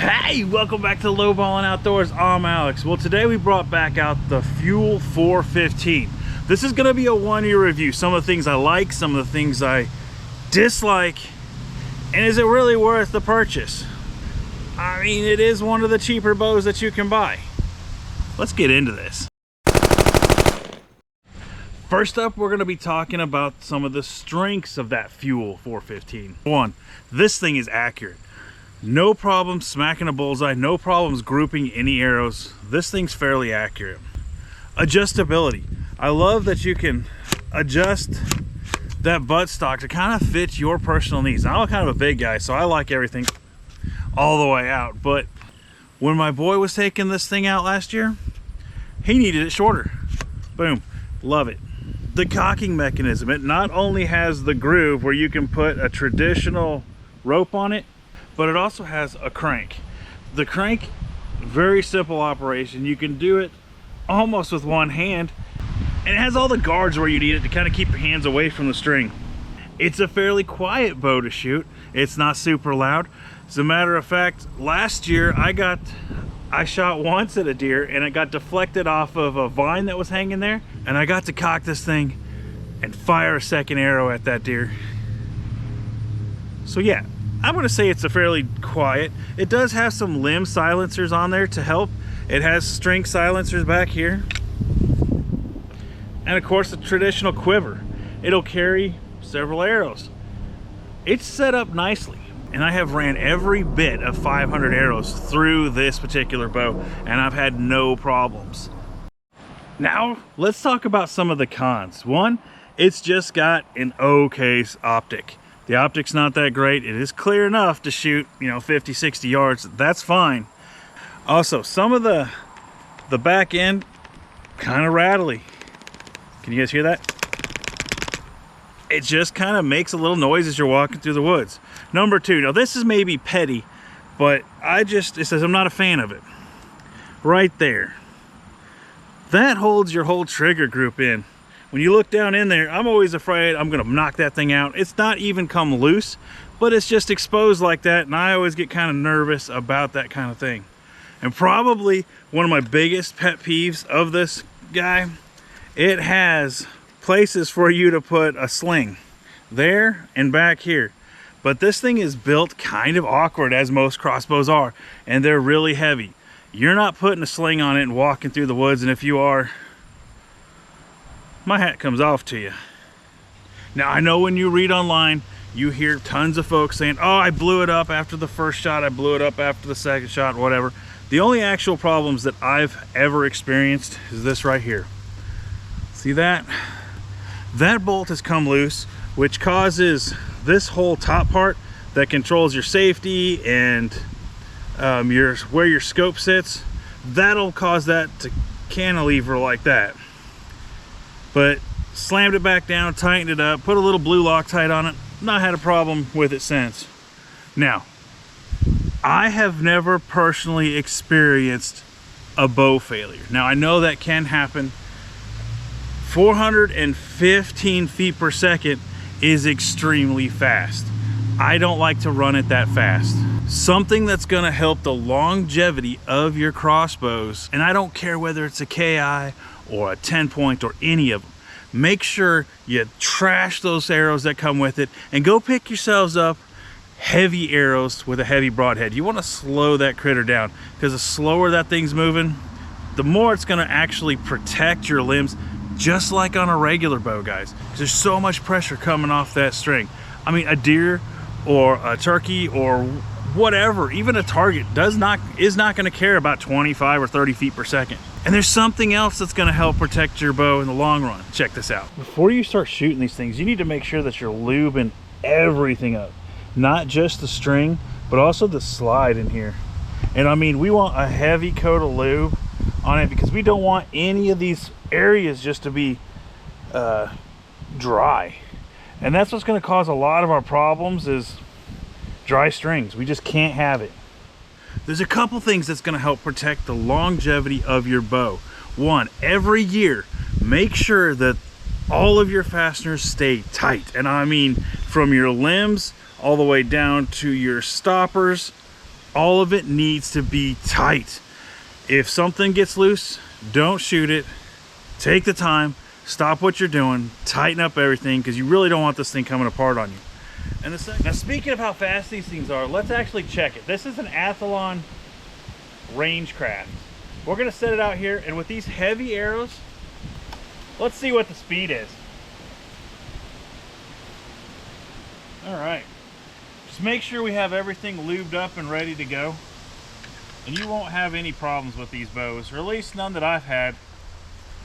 Hey, welcome back to Low Ballin' Outdoors. I'm Alex. Well, today we brought back out the Fuel 415. This is gonna be a one-year review. Some of the things I like, some of the things I dislike, and is it really worth the purchase? I mean, it is one of the cheaper bows that you can buy. Let's get into this. First up, we're gonna be talking about some of the strengths of that Fuel 415. One, this thing is accurate. No problem smacking a bullseye, no problems grouping any arrows. This thing's fairly accurate. Adjustability. I love that you can adjust that buttstock to kind of fit your personal needs. Now, I'm kind of a big guy, so I like everything all the way out. But when my boy was taking this thing out last year, he needed it shorter. Boom, love it. The cocking mechanism, it not only has the groove where you can put a traditional rope on it, but it also has a crank. The crank, very simple operation. You can do it almost with one hand, and it has all the guards where you need it to kind of keep your hands away from the string. It's a fairly quiet bow to shoot. It's not super loud. As a matter of fact, last year I shot once at a deer and it got deflected off of a vine that was hanging there, and I got to cock this thing and fire a second arrow at that deer. So yeah, I'm gonna say it's a fairly quiet. It does have some limb silencers on there to help. It has string silencers back here. And of course, the traditional quiver. It'll carry several arrows. It's set up nicely. And I have ran every bit of 500 arrows through this particular bow, and I've had no problems. Now, let's talk about some of the cons. One, it's just got an okay optic. The optic's not that great. It is clear enough to shoot, 50, 60 yards. That's fine. Also, some of the back end, kind of rattly. Can you guys hear that? It just kind of makes a little noise as you're walking through the woods. Number two, now this is maybe petty, but it says I'm not a fan of it. Right there. That holds your whole trigger group in. When you look down in there, I'm always afraid I'm gonna knock that thing out. It's not even come loose, but it's just exposed like that, and I always get kind of nervous about that kind of thing. And probably one of my biggest pet peeves of this guy, it has places for you to put a sling there and back here. But this thing is built kind of awkward, as most crossbows are, and they're really heavy. You're not putting a sling on it and walking through the woods, and if you are, my hat comes off to you. Now, I know when you read online, you hear tons of folks saying, oh, I blew it up after the first shot, I blew it up after the second shot, whatever. The only actual problems that I've ever experienced is this right here. See that? That bolt has come loose, which causes this whole top part that controls your safety and where your scope sits, that'll cause that to cantilever like that. But slammed it back down, tightened it up, put a little blue Loctite on it, not had a problem with it since. Now, I have never personally experienced a bow failure. Now, I know that can happen. 415 feet per second is extremely fast. I don't like to run it that fast. Something that's gonna help the longevity of your crossbows, and I don't care whether it's a KI or a 10-point or any of them, make sure you trash those arrows that come with it and go pick yourselves up heavy arrows with a heavy broadhead. You want to slow that critter down, because the slower that thing's moving, the more it's going to actually protect your limbs, just like on a regular bow, guys. There's so much pressure coming off that string. I mean, a deer or a turkey or whatever, even a target is not going to care about 25 or 30 feet per second. And there's something else that's going to help protect your bow in the long run. Check this out. Before you start shooting these things, you need to make sure that you're lubing everything up. Not just the string, but also the slide in here. And I mean, we want a heavy coat of lube on it, because we don't want any of these areas just to be dry. And that's what's going to cause a lot of our problems, is dry strings. We just can't have it. There's a couple things that's going to help protect the longevity of your bow. One, every year, make sure that all of your fasteners stay tight. And I mean, from your limbs all the way down to your stoppers, All of it needs to be tight. If something gets loose, don't shoot it. Take the time, stop what you're doing, tighten up everything, because you really don't want this thing coming apart on you. And now speaking of how fast these things are, let's actually check it. This is an Athlon Rangecraft. We're gonna set it out here, and with these heavy arrows, let's see what the speed is. All right, just make sure we have everything lubed up and ready to go, and you won't have any problems with these bows, or at least none that I've had,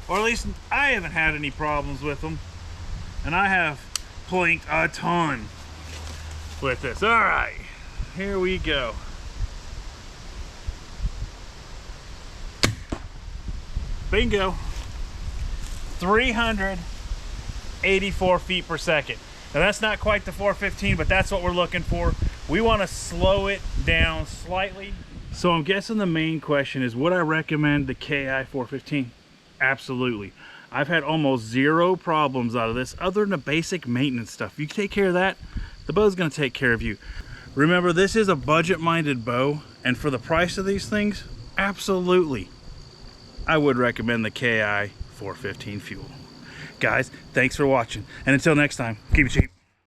or at least I haven't had any problems with them, and I have planked a ton with this. All right, here we go. Bingo. 384 feet per second. Now that's not quite the 415, but that's what we're looking for. We want to slow it down slightly. So I'm guessing the main question is, would I recommend the KI 415? Absolutely. I've had almost zero problems out of this other than the basic maintenance stuff. If you take care of that, the bow's going to take care of you. Remember, this is a budget-minded bow, and for the price of these things, absolutely, I would recommend the KI 415 fuel. Guys, thanks for watching, and until next time, keep it cheap.